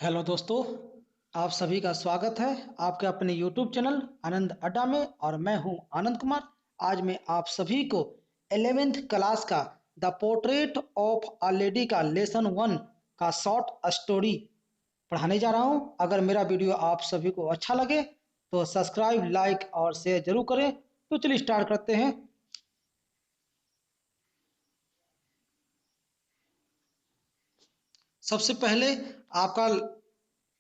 Hello दोस्तों, आप सभी का स्वागत है आपके अपने YouTube चैनल आनंद अड्डा में। और मैं हूं आनंद कुमार। आज मैं आप सभी को 11th क्लास का the portrait of a lady का लेसन 1 का शॉर्ट स्टोरी पढ़ाने जा रहा हूं। अगर मेरा वीडियो आप सभी को अच्छा लगे तो सब्सक्राइब, लाइक और शेयर जरूर करें। तो चलिए स्टार्ट करते हैं। सबसे पहले आपका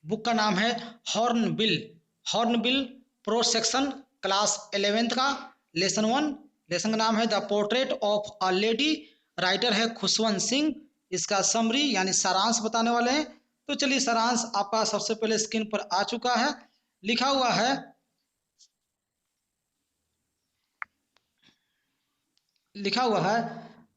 बुक का नाम है hornbill. Hornbill pro section class 11th का लेसन 1। लेसन का नाम है the portrait of a lady. Writer है खुशवंत सिंह। इसका समरी यानी सारांश बताने वाले हैं। तो चलिए, सारांश आपका सबसे पहले स्क्रीन पर आ चुका है। लिखा हुआ है,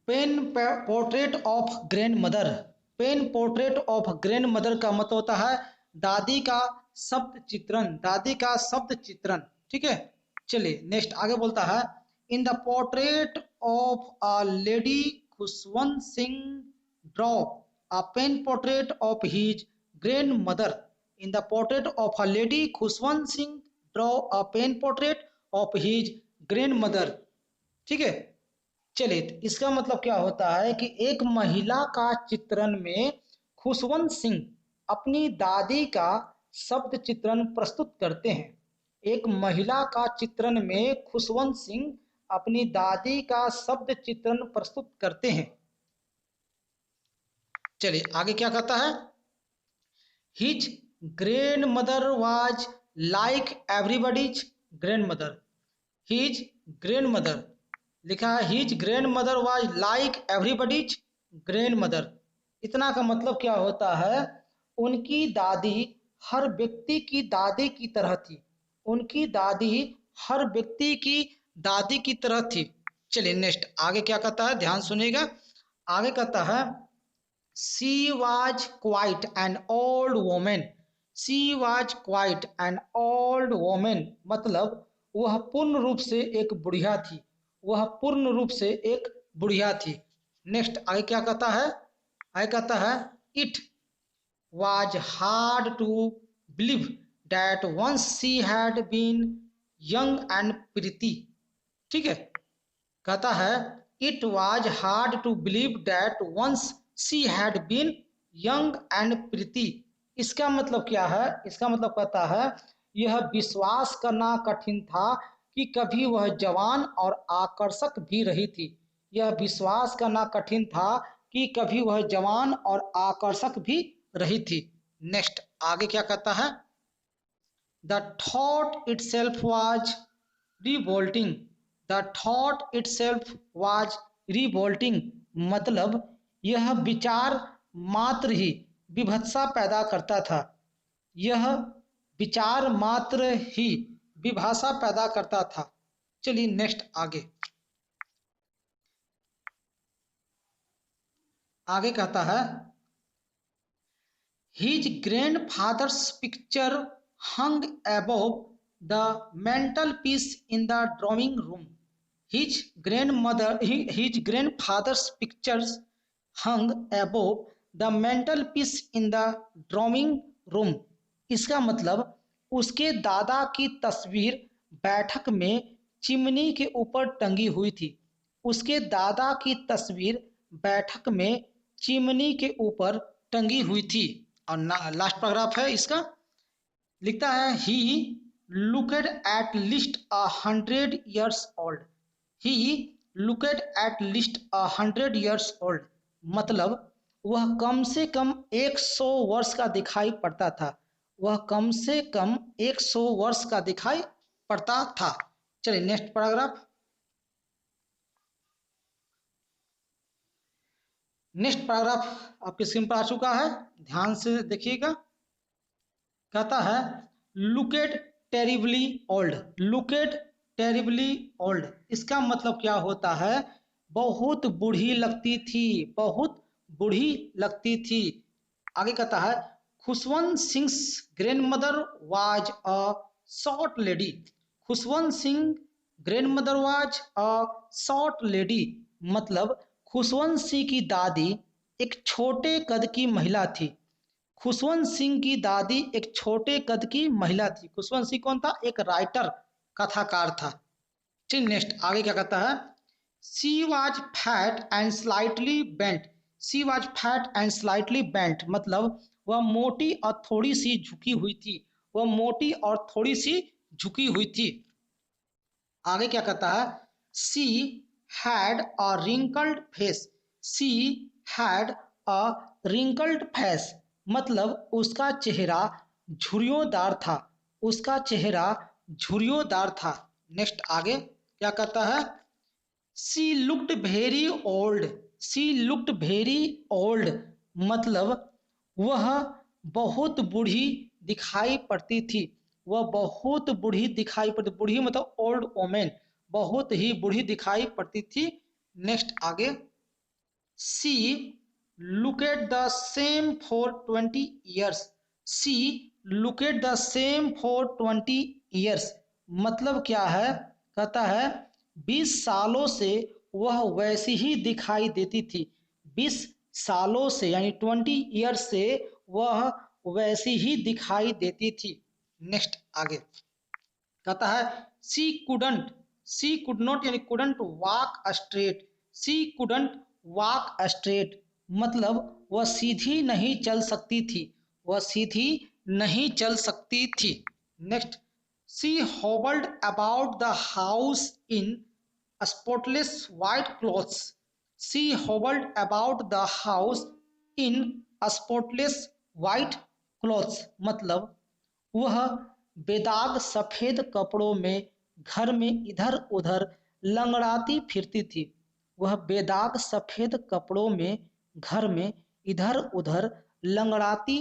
pen portrait of grandmother. Pen portrait of grandmother का मतलब होता है दादी का शब्द चित्रण। दादी का शब्द चित्रण, ठीक है। चलिए नेक्स्ट आगे बोलता है, in the portrait of a lady Khushwant Singh draw a pen portrait of his grandmother. In the portrait of a lady Khushwant Singh draw a pen portrait of his grandmother, ठीक है। चलिए, तो इसका मतलब क्या होता है कि एक महिला का चित्रण में खुशवंत सिंह अपनी दादी का शब्द चित्रण प्रस्तुत करते हैं। एक महिला का चित्रण में खुशवंत सिंह अपनी दादी का शब्द चित्रण प्रस्तुत करते हैं। चलिए आगे क्या कहता है, his grand mother was like everybody's grand mother. His grand mother, लिखा है his grand mother was like everybody's grand mother. इतना का मतलब क्या होता है, उनकी दादी हर व्यक्ति की दादी की तरह थी। उनकी दादी हर व्यक्ति की दादी की तरह थी। चलिए नेक्स्ट आगे क्या कहता है, ध्यान सुनिएगा। आगे कहता है, she was quite an old women. She was quite an old women मतलब वह पूर्ण रूप से एक बुढ़िया थी। वह पूर्ण रूप से एक बुढ़िया थी। नेक्स्ट आगे क्या कहता है, आगे कहता है, it was hard to believe that once she had been young and pretty, ठीक है। कहता है, it was hard to believe that once she had been young and pretty. इसका मतलब क्या है, इसका मतलब कहता है यह विश्वास करना कठिन था कि कभी वह जवान और आकर्षक भी रही थी। यह विश्वास करना कठिन था कि कभी वह जवान और आकर्षक भी रही थी। नेक्स्ट आगे क्या कहता है, the thought itself was revolting। The thought itself was revolting मतलब यह विचार मात्र ही विभत्सा पैदा करता था। यह विचार मात्र ही विभाषा पैदा करता था। चलिए नेक्स्ट आगे कहता है, His grandfather's picture hung above the mantelpiece in the drawing room. His grandfather's pictures hung above the mantelpiece in the drawing room। इसका मतलब उसके दादा की तस्वीर बैठक में चिमनी के ऊपर टंगी हुई थी। उसके दादा की तस्वीर बैठक में चिमनी के ऊपर टंगी हुई थी। और लास्ट पैराग्राफ है इसका, लिखता है, he looked at least 100 years old। He looked at least 100 years old मतलब वह कम से कम 100 वर्ष का दिखाई पड़ता था। वह कम से कम 100 वर्ष का दिखाई पड़ता था। चलिए नेक्स्ट पैराग्राफ। नेक्स्ट पैराग्राफ आपकी स्क्रीन पर आ चुका है, ध्यान से देखिएगा। कहता है, लुकेड टेरिबली ओल्ड। लुकेड टेरिबली ओल्ड इसका मतलब क्या होता है, बहुत बूढ़ी लगती थी। बहुत बूढ़ी लगती थी। आगे कहता है, Khushwant Singh grand mother was a short lady. Khushwant Singh grand mother was a short lady मतलब खुशवंत सिंह की दादी एक छोटे कद की महिला थी। खुशवंत सिंह की दादी एक छोटे कद की महिला थी। खुशवंत सिंह कौन था? एक राइटर, कथाकार था। ठीक, नेक्स्ट आगे क्या कहता है? She was fat and slightly bent. She was fat and slightly bent मतलब वह मोटी और थोड़ी सी झुकी हुई थी। वह मोटी और थोड़ी सी झुकी हुई थी। आगे क्या कहता है? She had a wrinkled face. She had a wrinkled face मतलब उसका चेहरा झुर्रियोंदार था। उसका चेहरा झुर्रियोंदार था। नेक्स्ट आगे क्या कहता है? She looked very old. She looked very old मतलब वह बहुत बूढ़ी दिखाई पड़ती थी। वह बहुत बूढ़ी दिखाई पड़ती, बूढ़ी मतलब ओल्ड वोमेन, बहुत ही बूढ़ी दिखाई पड़ती थी। नेक्स्ट आगे, she looked the same for 20 years। She looked the same for 20 years मतलब क्या है? कहता है 20 सालों से वह वैसी ही दिखाई देती थी। 20 सालों से यानी 20 years से वह वैसी ही दिखाई देती थी। नेक्स्ट आगे कहता है शी कुड नॉट यानी couldn't walk straight. She couldn't walk straight मतलब वह सीधी नहीं चल सकती थी। वह सीधी नहीं चल सकती थी। Next, she hobbled about the house in spotless white clothes। She hobbled about the house in spotless white clothes मतलब वह बेदाग सफेद कपड़ों में घर में इधर उधर लंगड़ाती फिरती थी। वह बेदाग सफेद कपड़ों में घर में इधर उधर लंगड़ाती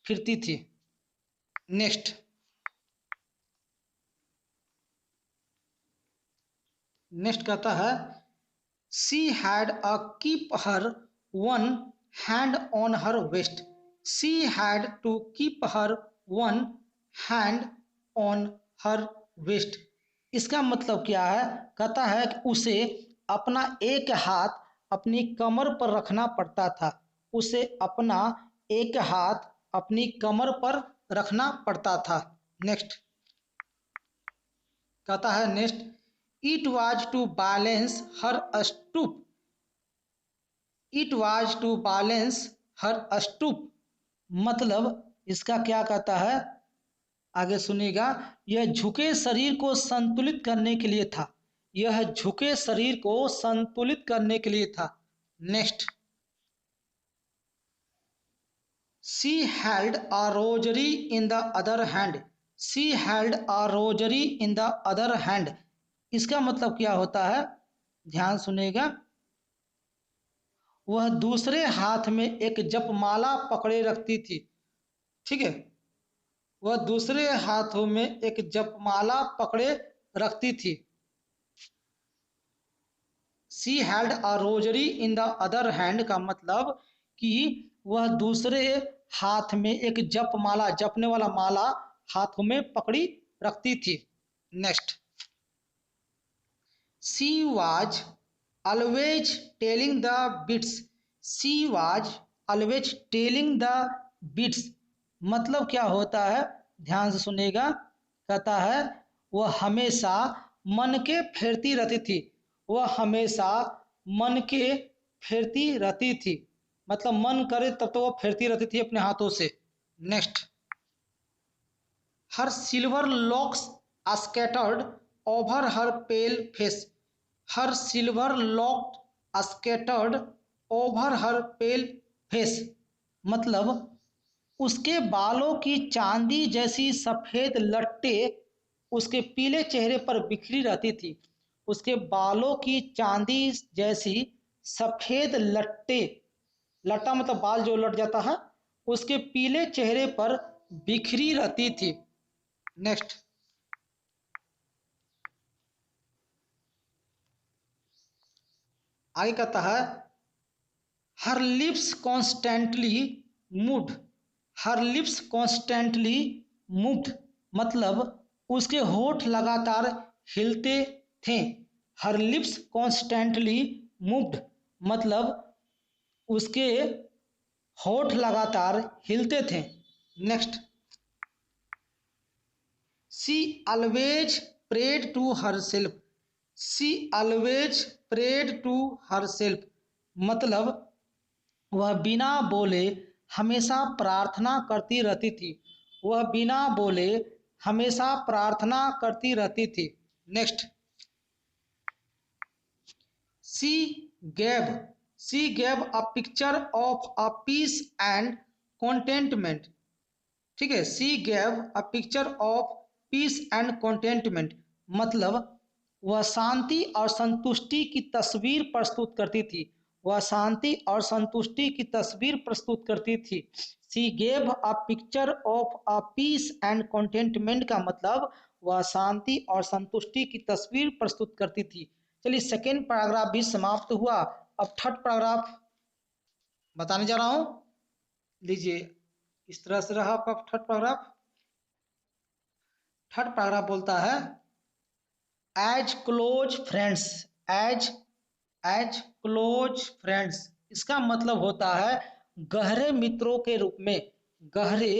फिरती थी। नेक्स्ट कहता है she had a keep her one hand on her waist. She had to keep her one hand on her waist इसका मतलब क्या है? कहता है कि उसे अपना एक हाथ अपनी कमर पर रखना पड़ता था। उसे अपना एक हाथ अपनी कमर पर रखना पड़ता था। नेक्स्ट कहता है it was to balance her stoop. It was to balance her stoop मतलब इसका क्या कहता है? आगे सुनिएगा। यह झुके शरीर को संतुलित करने के लिए था। यह झुके शरीर को संतुलित करने के लिए था। Next, she held a rosary in the other hand. She held a rosary in the other hand इसका मतलब क्या होता है? ध्यान सुनिएगा। वह दूसरे हाथ में एक जपमाला पकड़े रखती थी। ठीक है, वह दूसरे हाथों में एक जपमाला पकड़े रखती थी। She had a rosary in the other hand का मतलब कि वह दूसरे हाथ में एक जपमाला, जपने वाला माला हाथों में पकड़ी रखती थी। Next, she was always telling the bits. She was always telling the bits मतलब क्या होता है? ध्यान से सुनिएगा। कहता है वह हमेशा मन के फेरती रहती थी। वह हमेशा मन के फेरती रहती थी मतलब मन करे तब तो वह फेरती रहती थी अपने हाथों से। Next, her silver locks scattered over her pale face. Her silver lock scattered over her pale face मतलब उसके बालों की चांदी जैसी सफेद लट्टे उसके पीले चेहरे पर बिखरी रहती थी। उसके बालों की चांदी जैसी सफेद लट्टे, लट्टा मतलब बाल जो लट जाता है, उसके पीले चेहरे पर बिखरी रहती थी। नेक्स्ट, आगे कहता है हर लिप्स कॉन्स्टेंटली मूव्ड। हर लिप्स कॉन्स्टेंटली मूव्ड मतलब उसके होठ लगातार हिलते थे। हर लिप्स कॉन्स्टेंटली मूव्ड मतलब उसके होठ लगातार हिलते थे। Next, she always prayed to herself. She always prayed to herself मतलब वह बिना बोले हमेशा प्रार्थना करती रहती थी। वह बिना बोले हमेशा प्रार्थना करती रहती थी। Next, she gave she gave a picture of a peace and contentment। ठीक है, she gave a picture of peace and contentment मतलब वह शांति और संतुष्टि की तस्वीर प्रस्तुत करती थी। वह शांति और संतुष्टि की तस्वीर प्रस्तुत करती थी। She gave a picture of a peace and contentment का मतलब वह शांति और संतुष्टि की तस्वीर प्रस्तुत करती थी। चलिए, सेकेंड पैराग्राफ भी समाप्त हुआ। अब थर्ड पैराग्राफ बताने जा रहा हूं। लीजिए, इस तरह से रहा आपका थर्ड पैराग्राफ। थर्ड पैराग्राफ बोलता है as close friends. As as close friends इसका मतलब होता है गहरे मित्रों के रूप में। गहरे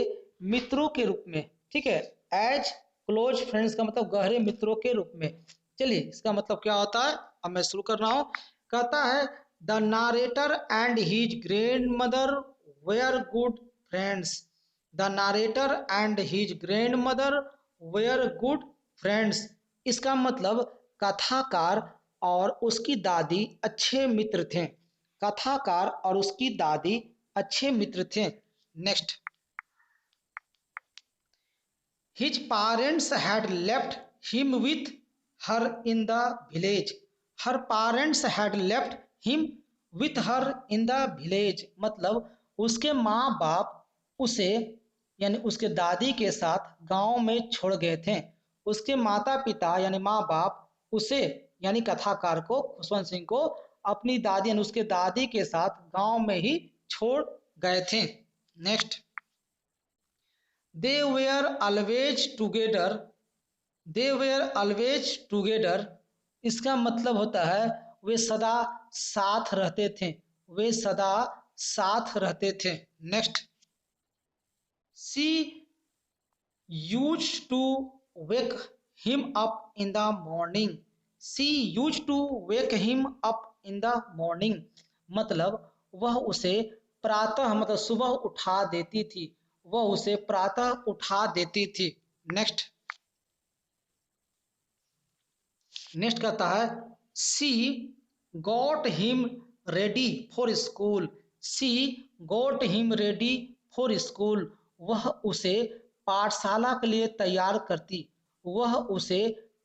मित्रों के रूप में। ठीक है, एज क्लोज फ्रेंड्स का मतलब गहरे मित्रों के रूप में। चलिए, इसका मतलब क्या होता है, अब मैं शुरू कर रहा हूं। कहता है the narrator and his grandmother were good friends. The narrator and his grandmother were good friends इसका मतलब कथाकार और उसकी दादी अच्छे मित्र थे। कथाकार और उसकी दादी अच्छे मित्र थे। Next, his parents had left him with her in the village. Her parents had left him with her in the village मतलब उसके माँ बाप उसे यानी उसके दादी के साथ गांव में छोड़ गए थे। उसके माता पिता यानी माँ बाप उसे यानी कथाकार को, खुशवंत सिंह को, अपनी दादी यानी उसके दादी के साथ गांव में ही छोड़ गए थे। Next, they were always together. They were always together इसका मतलब होता है वे सदा साथ रहते थे। वे सदा साथ रहते थे। Next, she used to wake him up in the morning। she used to wake him up in the morning मतलब वह उसे प्रातः मतलब सुबह उठा देती थी। वह उसे प्रातः उठा देती थी। नेक्स्ट, नेक्स्ट कहता है she got him ready for school. She got him ready for school वह उसे पाठशाला के लिए तैयार करती। वह उसे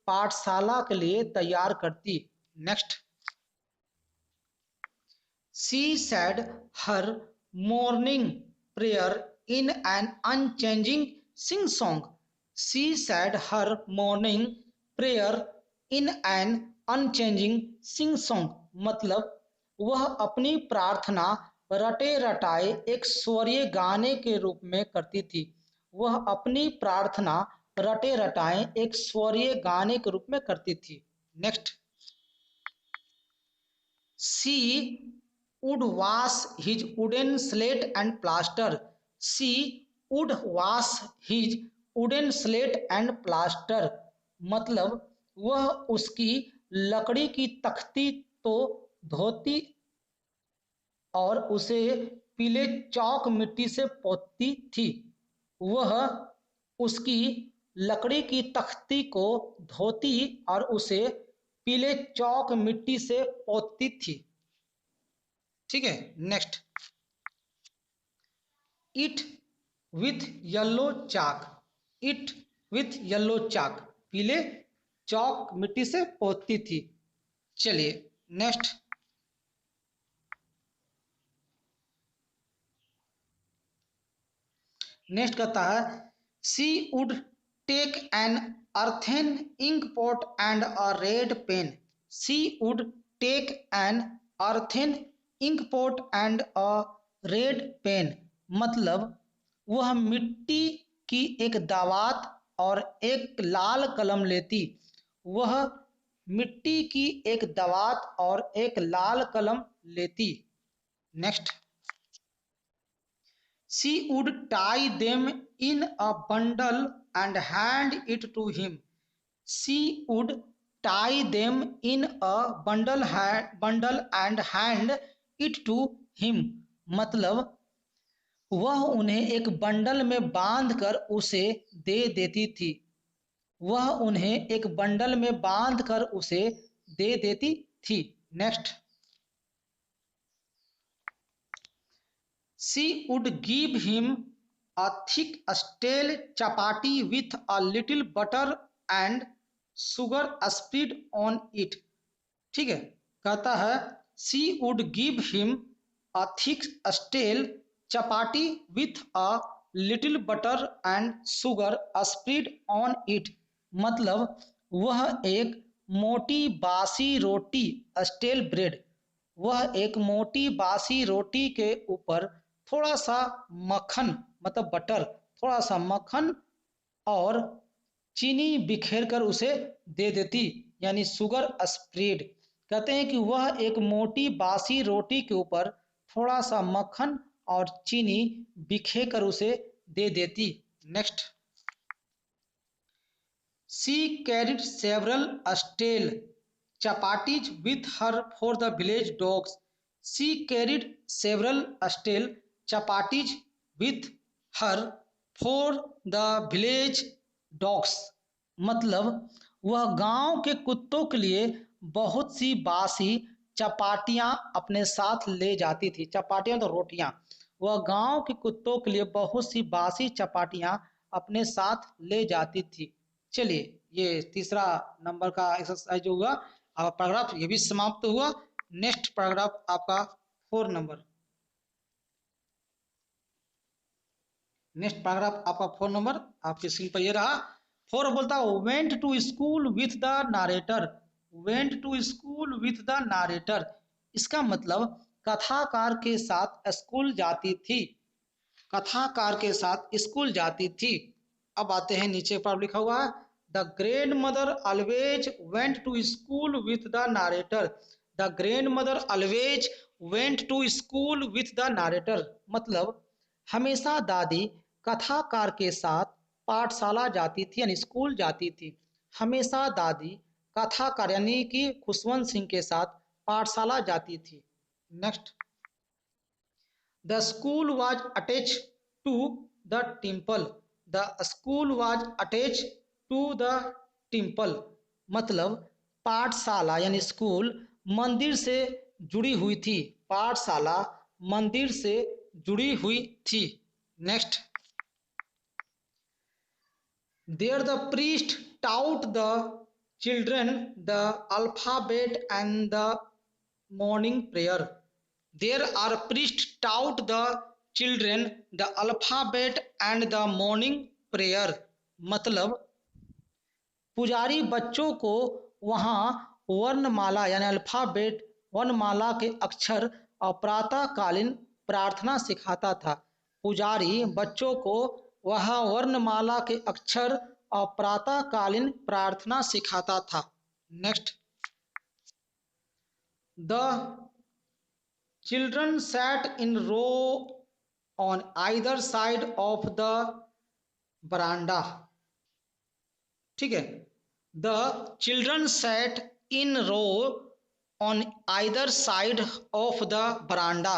पाठशाला के लिए तैयार करती। Next, she said her morning prayer in an unchanging sing song. She said her morning prayer in an unchanging sing song मतलब वह अपनी प्रार्थना रटे रटाए एक स्वरीय गाने के रूप में करती थी। वह अपनी प्रार्थना रटे रटाए एक स्वरीय गाने के रूप में करती थी। Next, she would wash his wooden slate and plaster। she would wash his wooden slate and plaster मतलब वह उसकी लकड़ी की तख्ती तो धोती और उसे पीले चौक मिट्टी से पोतती थी। वह उसकी लकड़ी की तख्ती को धोती और उसे पीले चौक मिट्टी से पोतती थी। ठीक है, next, it with yellow chalk. It with yellow chalk पीले चौक मिट्टी से पोतती थी। चलिए, नेक्स्ट, नेक्स्ट कहता है she would take an earthen ink pot and a red pen. She would take an earthen ink pot and a red pen मतलब वह मिट्टी की एक दावात और एक लाल कलम लेती। वह मिट्टी की एक दावात और एक लाल कलम लेती। Next, she would tie them in a bundle and hand it to him. She would tie them in a bundle and hand it to him. मतलब वह उन्हें एक बंडल में बांध कर उसे दे देती थी। वह उन्हें एक बंडल में बांध कर उसे दे देती थी। Next, she would give him a thick stale chapati with a little butter and sugar spread on it. ठीक है, कहता है she would give him a thick stale chapati with a little butter and sugar spread on it. मतलब वह एक मोटी बासी रोटी, stele bread, वह एक मोटी बासी रोटी के ऊपर थोड़ा सा मक्खन, मतलब बटर, थोड़ा सा मक्खन और चीनी बिखेर कर उसे दे देती, यानी शुगर स्प्रेड। कहते हैं कि वह एक मोटी बासी रोटी के ऊपर थोड़ा सा मक्खन और चीनी बिखेर कर उसे दे देती। Next, she carried several stale chapatis with her for the village dogs. She carried several stale chapatis with her for the village dogs. मतलब वह गांव के कुत्तों के लिए बहुत सी बासी चपाटियां अपने साथ ले जाती थी। चपाटियां तो रोटियां। वह गांव के कुत्तों के लिए बहुत सी बासी चपाटियां अपने साथ ले जाती थी। चलिए, ये तीसरा नंबर का एक्सरसाइज जो हुआ पैराग्राफ, ये भी समाप्त हुआ। नेक्स्ट पैराग्राफ आपका 4 नंबर। नेक्स्ट पैराग्राफ आपका 4 नंबर आपकी स्क्रीन पर ये रहा। 4 बोलता है went to school with the narrator. Went to school with the narrator, इसका मतलब कथाकार के साथ स्कूल जाती थी। कथाकार के साथ स्कूल जाती थी। अब आते हैं नीचे पर लिखा हुआ है the grandmother always went to school with the narrator. The grandmother always went to school with the narrator. मतलब हमेशा दादी कथाकार के साथ पाठशाला जाती थी, यानी स्कूल जाती थी। हमेशा दादी कथाकार यानी कि खुशवंत सिंह के साथ पाठशाला जाती थी। Next, the school was attached to the temple. The school was attached to the temple. मतलब पाठशाला यानी स्कूल मंदिर से जुड़ी हुई थी। पाठशाला मंदिर से जुड़ी हुई थी। Next, there the priest taught the children the alphabet and the morning prayer. There are priests taught the children the alphabet and the morning prayer. मतलब पुजारी बच्चों को वहाँ वर्णमाला यानी अल्फाबेट, वर्णमाला के अक्षर और प्रातःकालीन प्रार्थना सिखाता था। पुजारी बच्चों को वह वर्णमाला के अक्षर और प्रातःकालीन प्रार्थना सिखाता था। Next, the children sat in row on either side of the veranda. ठीक है, the children sat in row on either side of the veranda.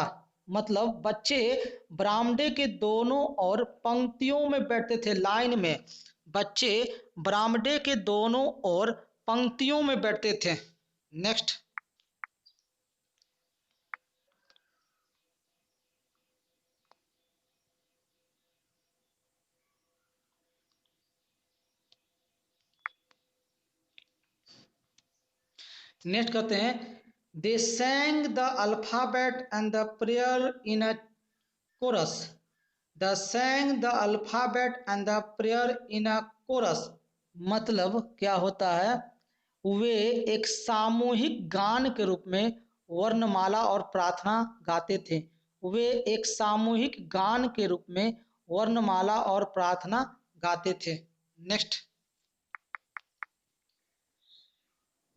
मतलब बच्चे बरामदे के दोनों ओर पंक्तियों में बैठते थे, लाइन में। बच्चे बरामदे के दोनों ओर पंक्तियों में बैठते थे। नेक्स्ट, नेक्स्ट कहते हैं they sang the alphabet and the prayer in a chorus. The sang the alphabet and the prayer in a chorus. मतलब क्या होता है, वे एक सामूहिक गान के रूप में वर्णमाला और प्रार्थना गाते थे। वे एक सामूहिक गान के रूप में वर्णमाला और प्रार्थना गाते थे। Next,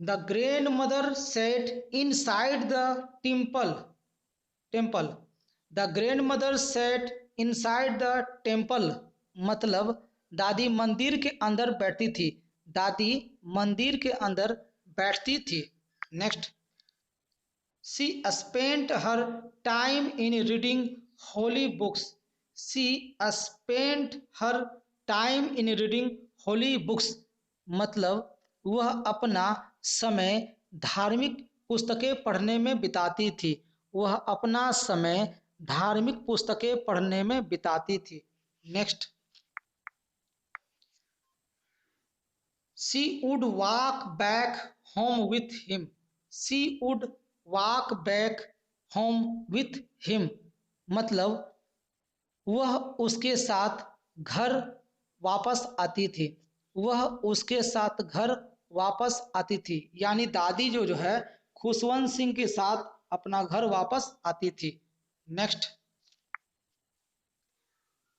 the grand mother said inside the temple. Temple, the grand mother said inside the temple, मतलब दादी मंदिर के अंदर बैठती थी। दादी मंदिर के अंदर बैठती थी। Next, she spent her time in reading holy books. She spent her time in reading holy books, मतलब वह अपना समय धार्मिक पुस्तकें पढ़ने में बिताती थी। वह अपना समय धार्मिक पुस्तकें पढ़ने में बिताती थी। Next, she would walk back home with him. She would walk back home with him, मतलब वह उसके साथ घर वापस आती थी। वह उसके साथ घर वापस आती थी, यानी दादी जो है खुशवंत सिंह के साथ अपना घर वापस आती थी। Next,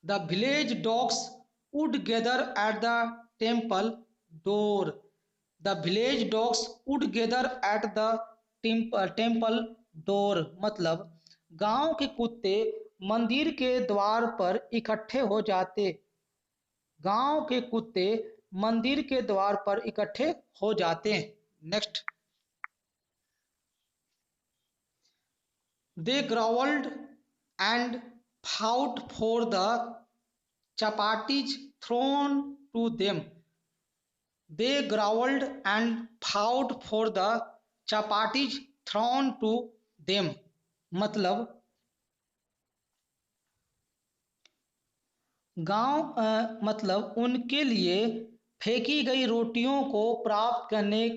the village dogs would gather at the temple door. The village dogs would gather at the temple door, मतलब गांव के कुत्ते मंदिर के द्वार पर इकट्ठे हो जाते। गांव के कुत्ते मंदिर के द्वार पर इकट्ठे हो जाते हैं। Next, they growled and fought for the chapatis thrown to them. They growled and fought for the chapatis thrown to them, मतलब मतलब उनके लिए फेंकी गई रोटियों को प्राप्त करने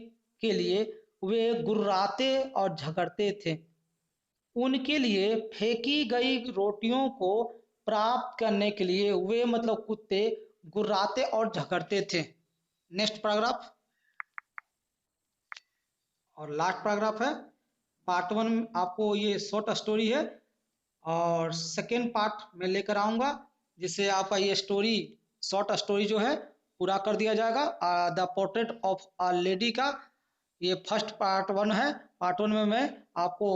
के लिए वे गुर्राते और झगड़ते थे। उनके लिए फेंकी गई रोटियों को प्राप्त करने के लिए वे मतलब कुत्ते गुर्राते और झगड़ते थे। नेक्स्ट पैराग्राफ और लास्ट पैराग्राफ है। पार्ट 1 आपको ये शॉर्ट स्टोरी है और सेकेंड पार्ट में लेकर आऊँगा जिससे आपका ये स्टोरी शॉर्ट स्टोरी जो है पूरा कर दिया जाएगा। The portrait of a lady का ये फर्स्ट पार्ट 1 है। पार्ट 1 में मैं आपको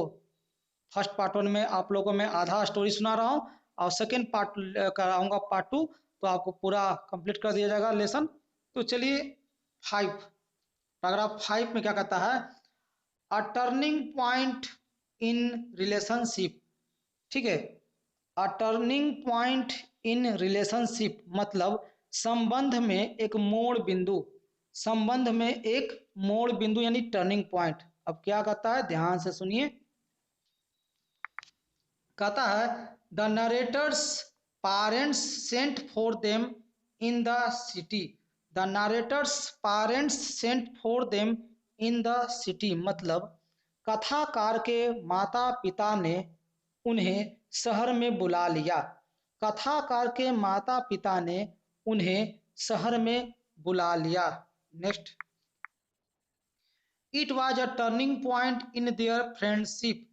फर्स्ट पार्ट 1 में आप लोगों में आधा स्टोरी सुना रहा हूँ और सेकेंड पार्ट कराऊंगा पार्ट 2, तो आपको पूरा कंप्लीट कर दिया जाएगा लेसन। तो चलिए 5 पैराग्राफ 5 में क्या कहता है, a turning point in relationship. ठीक है, a turning point in relationship मतलब संबंध में एक मोड़ बिंदु। संबंध में एक मोड़ बिंदु यानी टर्निंग पॉइंट। अब क्या कहता है ध्यान से सुनिए। कहता है the narrator's parents sent for them in the city. The narrator's parents sent for them in the city, मतलब कथाकार के माता पिता ने उन्हें शहर में बुला लिया। कथाकार के माता पिता ने उन्हें शहर में बुला लिया। Next, it was a turning point in their friendship.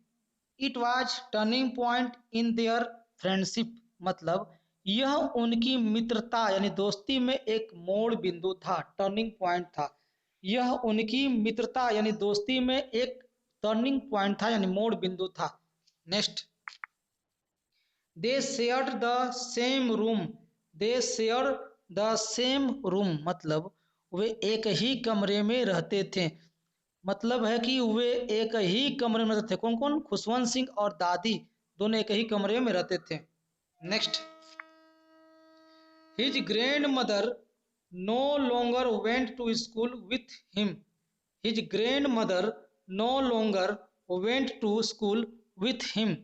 It was turning point in their friendship, मतलब यह उनकी मित्रता यानी दोस्ती में एक मोड़ बिंदु था, टर्निंग पॉइंट था। यह उनकी मित्रता यानी दोस्ती में एक टर्निंग पॉइंट था यानी मोड़ बिंदु था। Next, they shared the same room. They share the same room, मतलब वे एक ही कमरे में रहते थे। मतलब है कि वे एक ही कमरे में रहते थे। कौन कौन? खुशवंत सिंह और दादी दोनों एक ही कमरे में रहते थे। Next, his grandmother no longer went to school with him. His grandmother no longer went to school with him,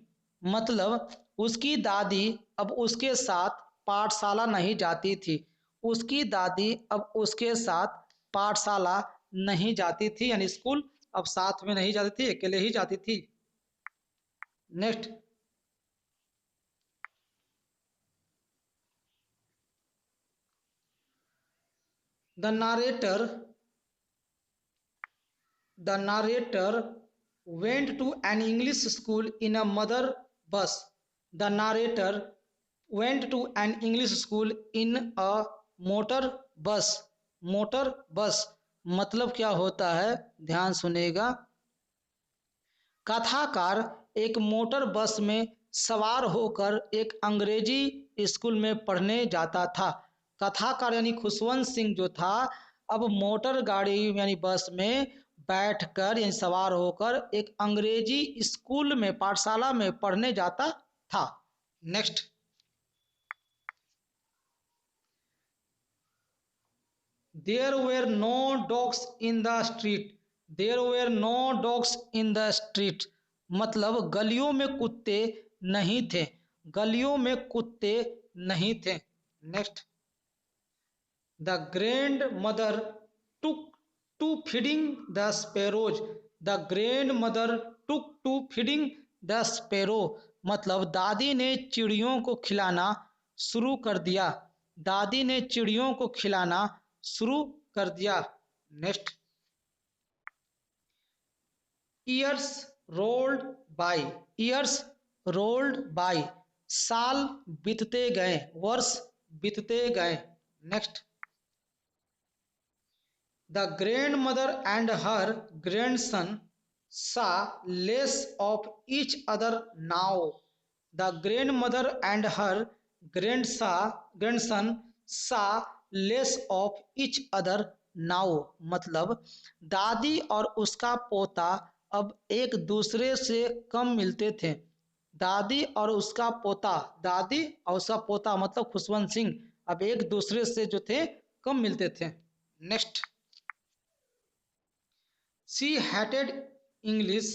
मतलब उसकी दादी अब उसके साथ पाठशाला नहीं जाती थी। उसकी दादी अब उसके साथ पाठशाला नहीं जाती थी यानी स्कूल अब साथ में नहीं जाती थी, अकेले ही जाती थी। Next, the narrator went to an English school in a mother bus. The narrator went to an English school in a motor bus. Motor बस मतलब क्या होता है ध्यान सुनेगा। कथाकार एक मोटर बस में सवार होकर एक अंग्रेजी स्कूल में पढ़ने जाता था। कथाकार यानी खुशवंत सिंह जो था अब मोटर गाड़ी यानी बस में बैठकर यानी सवार होकर एक अंग्रेजी स्कूल में पाठशाला में पढ़ने जाता था। Next, there were no dogs in the street. There were no dogs in the street मतलब गलियों में कुत्ते नहीं थे। गलियों में कुत्ते नहीं थे। Next, the grandmother took to feeding the sparrows. The grandmother took to feeding the sparrow मतलब दादी ने चिड़ियों को खिलाना शुरू कर दिया। दादी ने चिड़ियों को खिलाना शुरू कर दिया। Next, years rolled bye. Years rolled bye साल बीतते गए, वर्ष बीतते गए। Next, the grand mother and her grandson saw less of each other now. The grandmother and her grandson saw less of each other now मतलब दादी और उसका पोता अब एक दूसरे से कम मिलते थे। दादी और उसका पोता, दादी और उसका पोता मतलब खुशवंत सिंह अब एक दूसरे से जो थे कम मिलते थे। Next, she hated English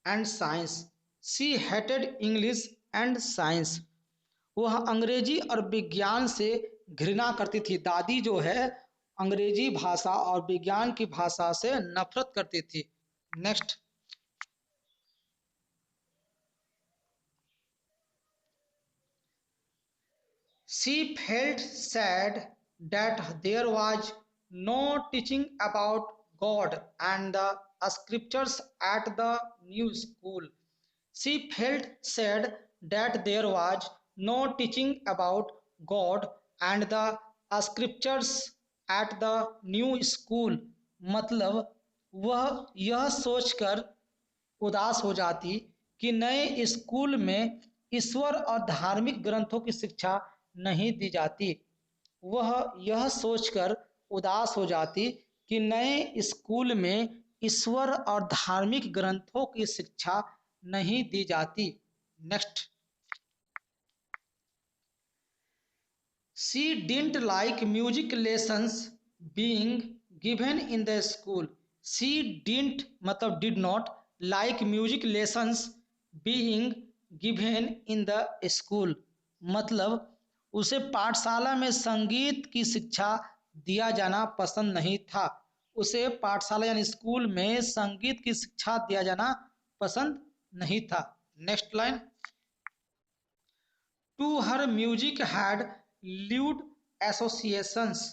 and science. She hated English and science. वह अंग्रेजी और विज्ञान से घृणा करती थी। दादी जो है अंग्रेजी भाषा और विज्ञान की भाषा से नफरत करती थी। Next, she felt sad that there was no teaching about God and the scriptures at the new school. She felt sad that there was no teaching about God and the scriptures at the new school मतलब वह यह सोचकर उदास हो जाती कि नए school में ईश्वर और धार्मिक ग्रंथों की शिक्षा नहीं दी जाती। वह यह सोचकर उदास हो जाती कि नए स्कूल में ईश्वर और धार्मिक ग्रंथों की शिक्षा नहीं दी जाती। Next, she didn't like music lessons being given in the school. She didn't मतलब did not like music lessons being given in the school मतलब उसे पाठशाला में संगीत की शिक्षा दिया जाना पसंद नहीं था। उसे पाठशाला यानी स्कूल में संगीत की शिक्षा दिया जाना पसंद नहीं था। Next line, to her music had lewd associations.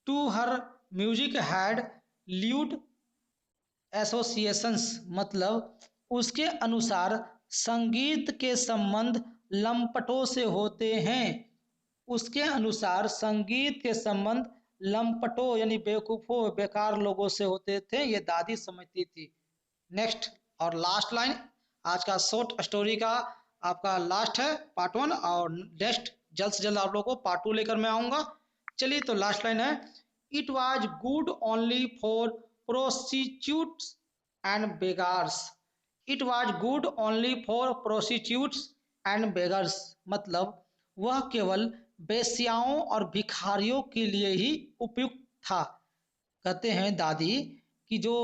To her music had lewd associations मतलब उसके अनुसार संगीत के संबंध लंपटों से होते हैं। उसके अनुसार संगीत के संबंध लंपटों यानी बेवकूफ़ों बेकार लोगों से होते थे, ये दादी समझती थी। नेक्स्ट और लास्ट लाइन आज का शॉर्ट स्टोरी का आपका लास्ट है पार्ट 1 और नेक्स्ट जल्द से जल्द आप लोगों को पार्ट 2 लेकर मैं आऊँगा। चलिए तो लास्ट लाइन है, it was good only for prostitutes and beggars. It was good only for prostitutes and beggars मतलब वह केवल बेश्याओं और भिखारियों के लिए ही उपयुक्त था। कहते हैं दादी कि जो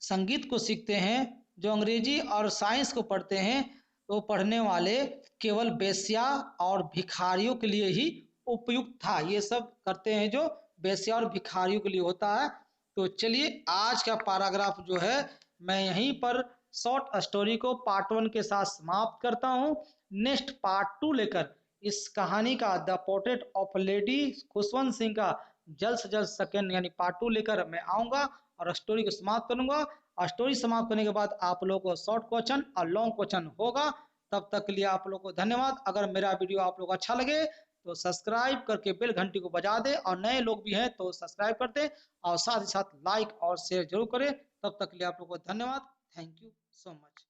संगीत को सीखते हैं, जो अंग्रेजी और साइंस को पढ़ते हैं, तो पढ़ने वाले केवल बेश्या और भिखारियों के लिए ही उपयुक्त था। ये सब करते हैं जो बेश्या और भिखारियों के लिए होता है। तो चलिए आज का पैराग्राफ जो है मैं यहीं पर शॉर्ट स्टोरी को पार्ट 1 के साथ समाप्त करता हूँ। नेक्स्ट पार्ट 2 लेकर इस कहानी का the portrait of lady Khushwant Singh का जल्द से जल्द सेकेंड यानी पार्ट 2 लेकर मैं आऊँगा और स्टोरी को समाप्त करूँगा। और स्टोरी समाप्त करने के बाद आप लोगों को शॉर्ट क्वेश्चन और लॉन्ग क्वेश्चन होगा। तब तक के लिए आप लोगों को धन्यवाद। अगर मेरा वीडियो आप लोग को अच्छा लगे तो सब्सक्राइब करके बेल घंटी को बजा दे और नए लोग भी हैं तो सब्सक्राइब कर दे और साथ ही साथ लाइक और शेयर जरूर करें। तब तक के लिए आप लोगों को धन्यवाद। Thank you so much.